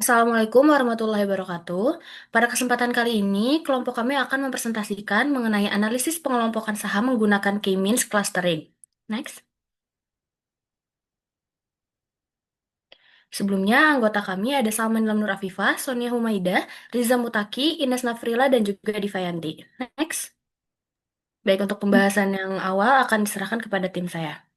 Assalamualaikum warahmatullahi wabarakatuh. Pada kesempatan kali ini, kelompok kami akan mempresentasikan mengenai analisis pengelompokan saham menggunakan K-means clustering. Next. Sebelumnya, anggota kami ada Salman Lamnur Afifah, Sonia Humaidah, Riza Mutaki, Ines Nafrila, dan juga Divayanti. Next. Baik, untuk pembahasan yang awal akan diserahkan kepada tim saya.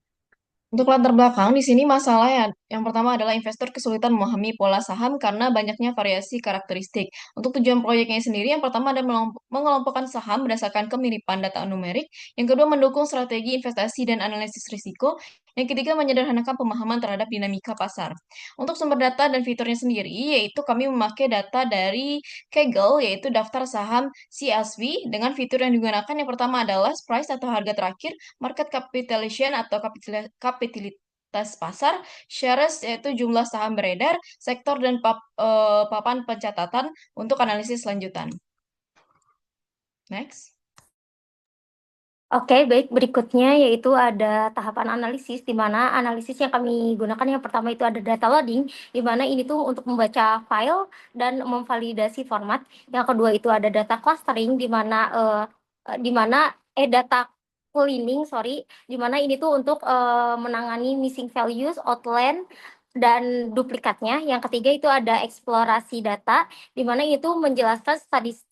Untuk latar belakang, di sini masalah ya. Yang pertama adalah investor kesulitan memahami pola saham karena banyaknya variasi karakteristik. Untuk tujuan proyeknya sendiri, yang pertama adalah mengelompokkan saham berdasarkan kemiripan data numerik. Yang kedua, mendukung strategi investasi dan analisis risiko. Yang ketiga, menyederhanakan pemahaman terhadap dinamika pasar. Untuk sumber data dan fiturnya sendiri, yaitu kami memakai data dari Kaggle, yaitu daftar saham CSV, dengan fitur yang digunakan yang pertama adalah price atau harga terakhir, market capitalization atau kapitalitas pasar, shares yaitu jumlah saham beredar, sektor dan papan pencatatan untuk analisis lanjutan. Next. Oke, baik. Berikutnya yaitu ada tahapan analisis, di mana analisis yang kami gunakan yang pertama itu ada data loading, di mana ini tuh untuk membaca file dan memvalidasi format. Yang kedua itu ada data clustering, di mana data cleaning, sorry, di mana ini tuh untuk menangani missing values, outline, dan duplikatnya. Yang ketiga itu ada eksplorasi data, di mana itu menjelaskan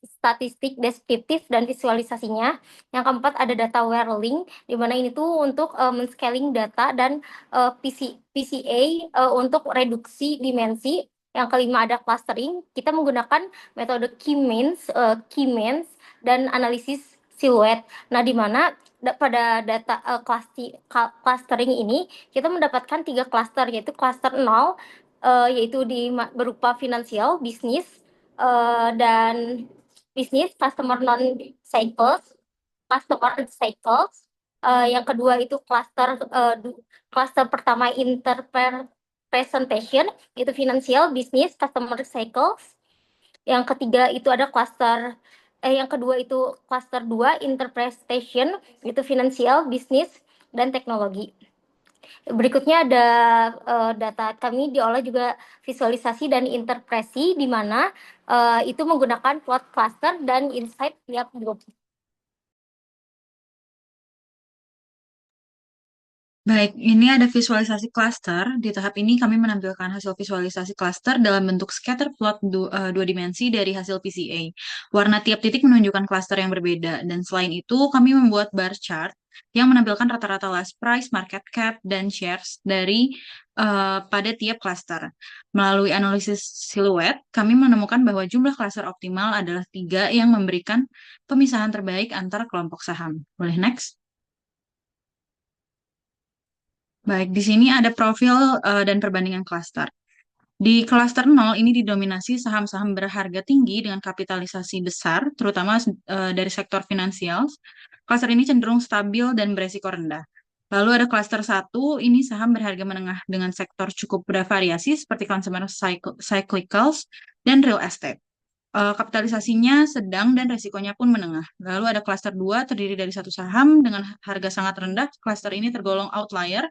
statistik deskriptif dan visualisasinya. Yang keempat ada data warehousing, di mana ini tuh untuk men-scaling data dan PCA untuk reduksi dimensi. Yang kelima ada clustering, kita menggunakan metode key means dan analisis siluet. Nah, di mana pada data clustering ini kita mendapatkan 3 cluster, yaitu cluster 0 yaitu berupa finansial, bisnis, dan bisnis customer non cycles. Yang kedua itu cluster pertama interpretation, itu finansial, bisnis, customer cycles. Yang ketiga itu ada yang kedua itu cluster 2 interpretation, itu finansial, bisnis, dan teknologi. Berikutnya ada data kami diolah juga visualisasi dan interpretasi, di mana itu menggunakan plot cluster dan insight tiap grup. Baik, ini ada visualisasi cluster. Di tahap ini kami menampilkan hasil visualisasi cluster dalam bentuk scatter plot dua dimensi dari hasil PCA. Warna tiap titik menunjukkan cluster yang berbeda, dan selain itu kami membuat bar chart yang menampilkan rata-rata last price, market cap, dan shares pada tiap cluster. Melalui analisis siluet, kami menemukan bahwa jumlah cluster optimal adalah 3 yang memberikan pemisahan terbaik antara kelompok saham. Boleh next? Baik, di sini ada profil dan perbandingan klaster. Di klaster 0 ini didominasi saham-saham berharga tinggi dengan kapitalisasi besar, terutama dari sektor finansial. Klaster ini cenderung stabil dan beresiko rendah. Lalu ada klaster 1, ini saham berharga menengah dengan sektor cukup bervariasi seperti consumer cyclicals dan real estate. Kapitalisasinya sedang dan resikonya pun menengah. Lalu ada klaster 2 terdiri dari satu saham dengan harga sangat rendah. Klaster ini tergolong outlier,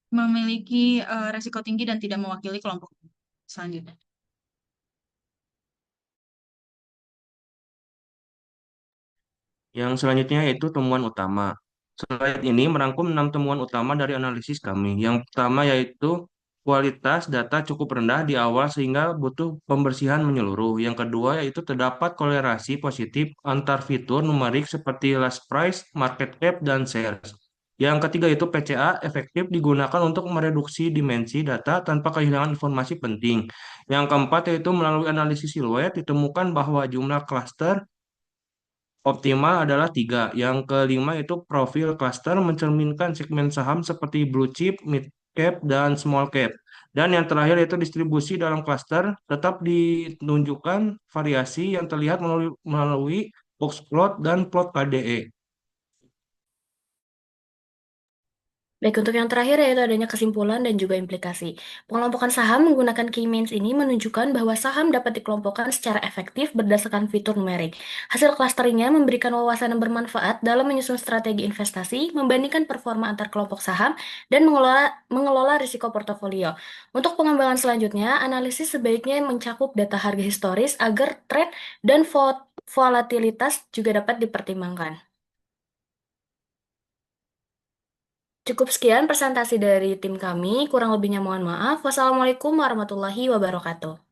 memiliki resiko tinggi dan tidak mewakili kelompok selanjutnya. Yang selanjutnya yaitu temuan utama. Slide ini merangkum 6 temuan utama dari analisis kami. Yang pertama yaitu kualitas data cukup rendah di awal sehingga butuh pembersihan menyeluruh. Yang kedua yaitu terdapat kolerasi positif antar fitur numerik seperti last price, market cap, dan shares. Yang ketiga itu PCA efektif digunakan untuk mereduksi dimensi data tanpa kehilangan informasi penting. Yang keempat yaitu melalui analisis siluet ditemukan bahwa jumlah cluster optimal adalah 3. Yang kelima itu profil cluster mencerminkan segmen saham seperti blue chip, mid cap, dan small cap. Dan yang terakhir yaitu distribusi dalam cluster tetap ditunjukkan variasi yang terlihat melalui box plot dan plot KDE. Baik, untuk yang terakhir yaitu adanya kesimpulan dan juga implikasi. Pengelompokan saham menggunakan key means ini menunjukkan bahwa saham dapat dikelompokkan secara efektif berdasarkan fitur numerik. Hasil clusteringnya memberikan wawasan yang bermanfaat dalam menyusun strategi investasi, membandingkan performa antar kelompok saham, dan mengelola risiko portofolio. Untuk pengembangan selanjutnya, analisis sebaiknya mencakup data harga historis agar tren dan volatilitas juga dapat dipertimbangkan. Cukup sekian presentasi dari tim kami, kurang lebihnya mohon maaf. Wassalamualaikum warahmatullahi wabarakatuh.